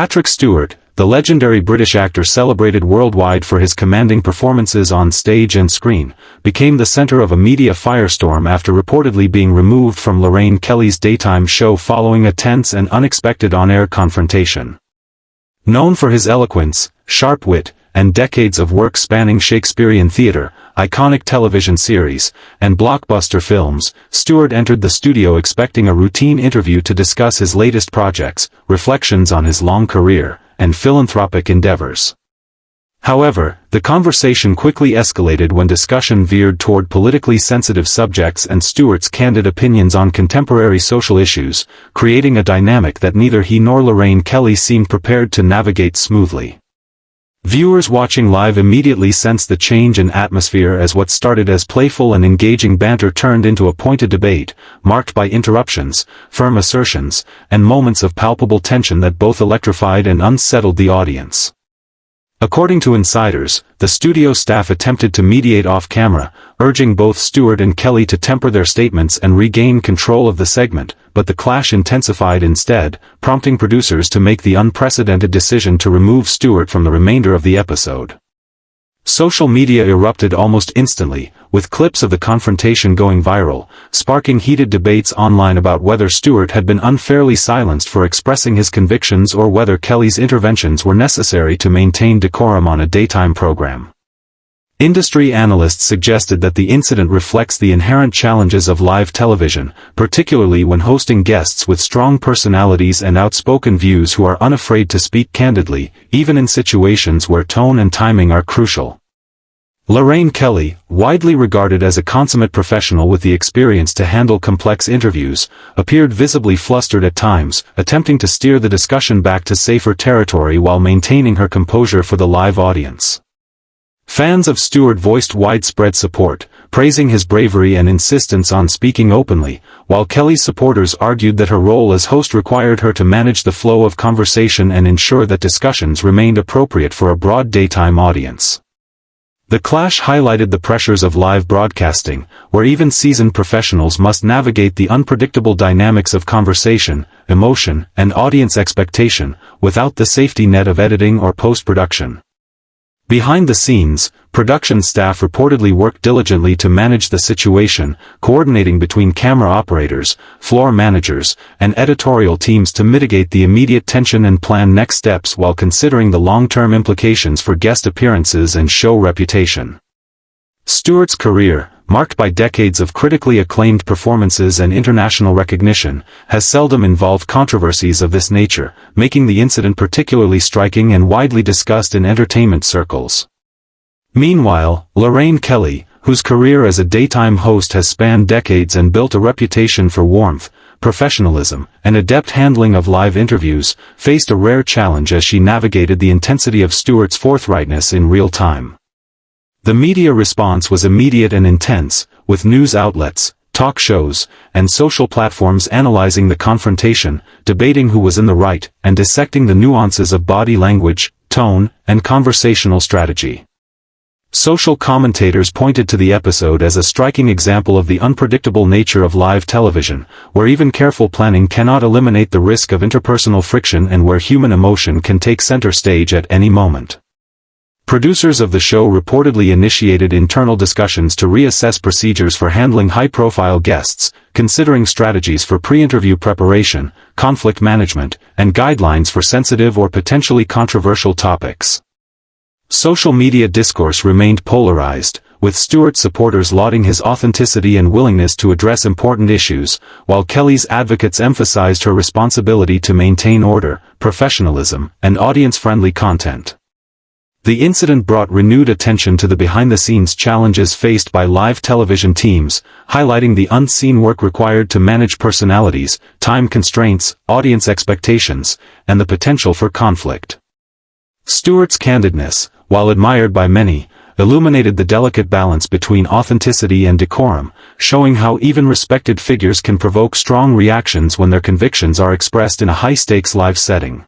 Patrick Stewart, the legendary British actor celebrated worldwide for his commanding performances on stage and screen, became the center of a media firestorm after reportedly being removed from Lorraine Kelly's daytime show following a tense and unexpected on-air confrontation. Known for his eloquence, sharp wit, and decades of work spanning Shakespearean theater, iconic television series, and blockbuster films, Stewart entered the studio expecting a routine interview to discuss his latest projects, reflections on his long career, and philanthropic endeavors. However, the conversation quickly escalated when discussion veered toward politically sensitive subjects and Stewart's candid opinions on contemporary social issues, creating a dynamic that neither he nor Lorraine Kelly seemed prepared to navigate smoothly. Viewers watching live immediately sensed the change in atmosphere as what started as playful and engaging banter turned into a pointed debate, marked by interruptions, firm assertions, and moments of palpable tension that both electrified and unsettled the audience. According to insiders, the studio staff attempted to mediate off-camera, urging both Stewart and Kelly to temper their statements and regain control of the segment, but the clash intensified instead, prompting producers to make the unprecedented decision to remove Stewart from the remainder of the episode. Social media erupted almost instantly, with clips of the confrontation going viral, sparking heated debates online about whether Stewart had been unfairly silenced for expressing his convictions or whether Kelly's interventions were necessary to maintain decorum on a daytime program. Industry analysts suggested that the incident reflects the inherent challenges of live television, particularly when hosting guests with strong personalities and outspoken views who are unafraid to speak candidly, even in situations where tone and timing are crucial. Lorraine Kelly, widely regarded as a consummate professional with the experience to handle complex interviews, appeared visibly flustered at times, attempting to steer the discussion back to safer territory while maintaining her composure for the live audience. Fans of Stewart voiced widespread support, praising his bravery and insistence on speaking openly, while Kelly's supporters argued that her role as host required her to manage the flow of conversation and ensure that discussions remained appropriate for a broad daytime audience. The clash highlighted the pressures of live broadcasting, where even seasoned professionals must navigate the unpredictable dynamics of conversation, emotion, and audience expectation, without the safety net of editing or post-production. Behind the scenes, production staff reportedly worked diligently to manage the situation, coordinating between camera operators, floor managers, and editorial teams to mitigate the immediate tension and plan next steps while considering the long-term implications for guest appearances and show reputation. Stewart's career, marked by decades of critically acclaimed performances and international recognition, has seldom involved controversies of this nature, making the incident particularly striking and widely discussed in entertainment circles. Meanwhile, Lorraine Kelly, whose career as a daytime host has spanned decades and built a reputation for warmth, professionalism, and adept handling of live interviews, faced a rare challenge as she navigated the intensity of Stewart's forthrightness in real time. The media response was immediate and intense, with news outlets, talk shows, and social platforms analyzing the confrontation, debating who was in the right, and dissecting the nuances of body language, tone, and conversational strategy. Social commentators pointed to the episode as a striking example of the unpredictable nature of live television, where even careful planning cannot eliminate the risk of interpersonal friction and where human emotion can take center stage at any moment. Producers of the show reportedly initiated internal discussions to reassess procedures for handling high-profile guests, considering strategies for pre-interview preparation, conflict management, and guidelines for sensitive or potentially controversial topics. Social media discourse remained polarized, with Stewart supporters lauding his authenticity and willingness to address important issues, while Kelly's advocates emphasized her responsibility to maintain order, professionalism, and audience-friendly content. The incident brought renewed attention to the behind-the-scenes challenges faced by live television teams, highlighting the unseen work required to manage personalities, time constraints, audience expectations, and the potential for conflict. Stewart's candidness, while admired by many, illuminated the delicate balance between authenticity and decorum, showing how even respected figures can provoke strong reactions when their convictions are expressed in a high-stakes live setting.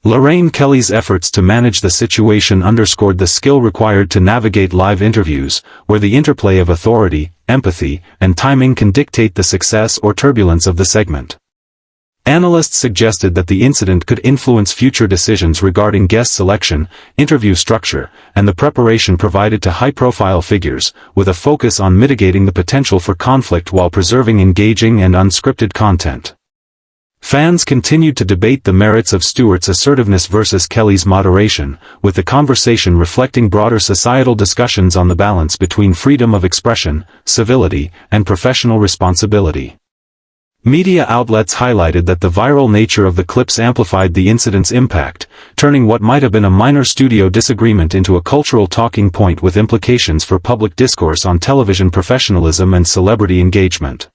Lorraine Kelly's efforts to manage the situation underscored the skill required to navigate live interviews, where the interplay of authority, empathy, and timing can dictate the success or turbulence of the segment. Analysts suggested that the incident could influence future decisions regarding guest selection, interview structure, and the preparation provided to high-profile figures, with a focus on mitigating the potential for conflict while preserving engaging and unscripted content. Fans continued to debate the merits of Stewart's assertiveness versus Kelly's moderation, with the conversation reflecting broader societal discussions on the balance between freedom of expression, civility, and professional responsibility. Media outlets highlighted that the viral nature of the clips amplified the incident's impact, turning what might have been a minor studio disagreement into a cultural talking point with implications for public discourse on television professionalism and celebrity engagement.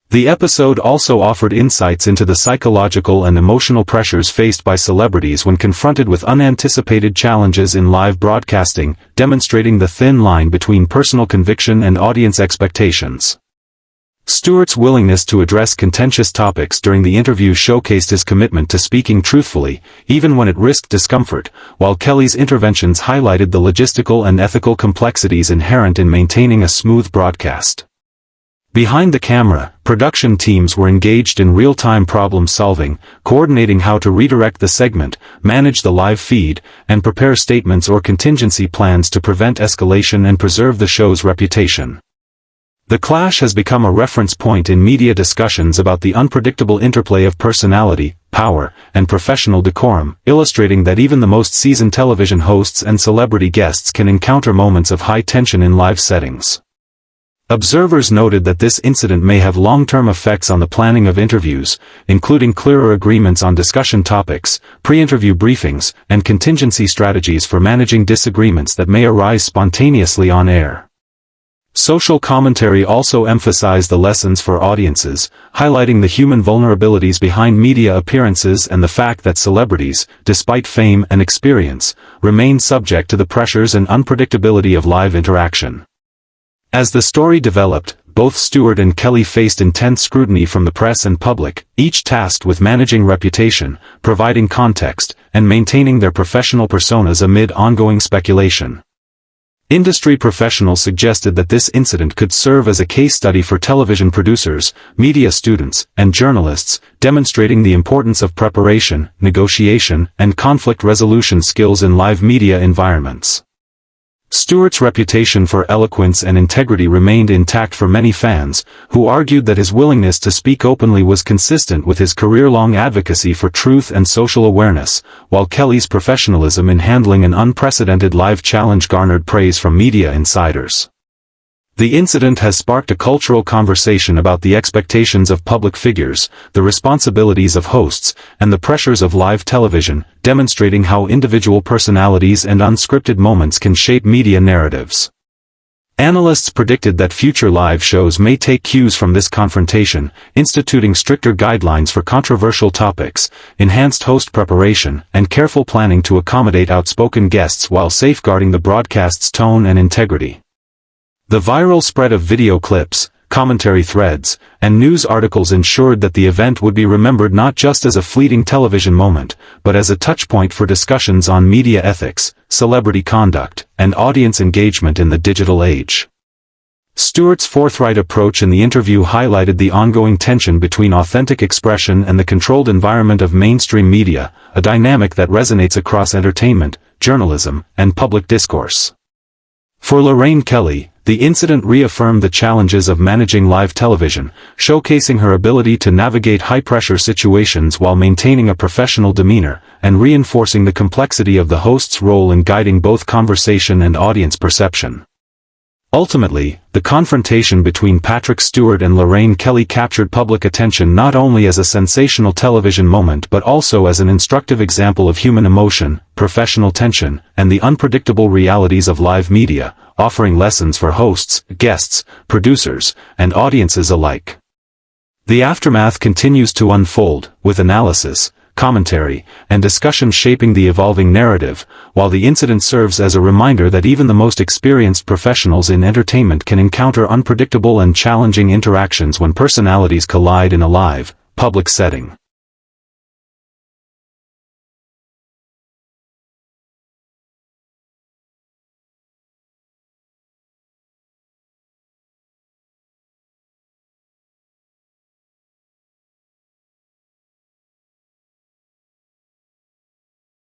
The episode also offered insights into the psychological and emotional pressures faced by celebrities when confronted with unanticipated challenges in live broadcasting, demonstrating the thin line between personal conviction and audience expectations. Stewart's willingness to address contentious topics during the interview showcased his commitment to speaking truthfully, even when it risked discomfort, while Kelly's interventions highlighted the logistical and ethical complexities inherent in maintaining a smooth broadcast. Behind the camera, production teams were engaged in real-time problem-solving, coordinating how to redirect the segment, manage the live feed, and prepare statements or contingency plans to prevent escalation and preserve the show's reputation. The clash has become a reference point in media discussions about the unpredictable interplay of personality, power, and professional decorum, illustrating that even the most seasoned television hosts and celebrity guests can encounter moments of high tension in live settings. Observers noted that this incident may have long-term effects on the planning of interviews, including clearer agreements on discussion topics, pre-interview briefings, and contingency strategies for managing disagreements that may arise spontaneously on air. Social commentary also emphasized the lessons for audiences, highlighting the human vulnerabilities behind media appearances and the fact that celebrities, despite fame and experience, remain subject to the pressures and unpredictability of live interaction. As the story developed, both Stewart and Kelly faced intense scrutiny from the press and public, each tasked with managing reputation, providing context, and maintaining their professional personas amid ongoing speculation. Industry professionals suggested that this incident could serve as a case study for television producers, media students, and journalists, demonstrating the importance of preparation, negotiation, and conflict resolution skills in live media environments. Stewart's reputation for eloquence and integrity remained intact for many fans, who argued that his willingness to speak openly was consistent with his career-long advocacy for truth and social awareness, while Kelly's professionalism in handling an unprecedented live challenge garnered praise from media insiders. The incident has sparked a cultural conversation about the expectations of public figures, the responsibilities of hosts, and the pressures of live television, demonstrating how individual personalities and unscripted moments can shape media narratives. Analysts predicted that future live shows may take cues from this confrontation, instituting stricter guidelines for controversial topics, enhanced host preparation, and careful planning to accommodate outspoken guests while safeguarding the broadcast's tone and integrity. The viral spread of video clips, commentary threads, and news articles ensured that the event would be remembered not just as a fleeting television moment, but as a touchpoint for discussions on media ethics, celebrity conduct, and audience engagement in the digital age. Stewart's forthright approach in the interview highlighted the ongoing tension between authentic expression and the controlled environment of mainstream media, a dynamic that resonates across entertainment, journalism, and public discourse. For Lorraine Kelly, the incident reaffirmed the challenges of managing live television, showcasing her ability to navigate high-pressure situations while maintaining a professional demeanor, and reinforcing the complexity of the host's role in guiding both conversation and audience perception. Ultimately, the confrontation between Patrick Stewart and Lorraine Kelly captured public attention not only as a sensational television moment but also as an instructive example of human emotion, professional tension, and the unpredictable realities of live media, offering lessons for hosts, guests, producers, and audiences alike. The aftermath continues to unfold, with analysis, commentary, and discussion shaping the evolving narrative, while the incident serves as a reminder that even the most experienced professionals in entertainment can encounter unpredictable and challenging interactions when personalities collide in a live, public setting.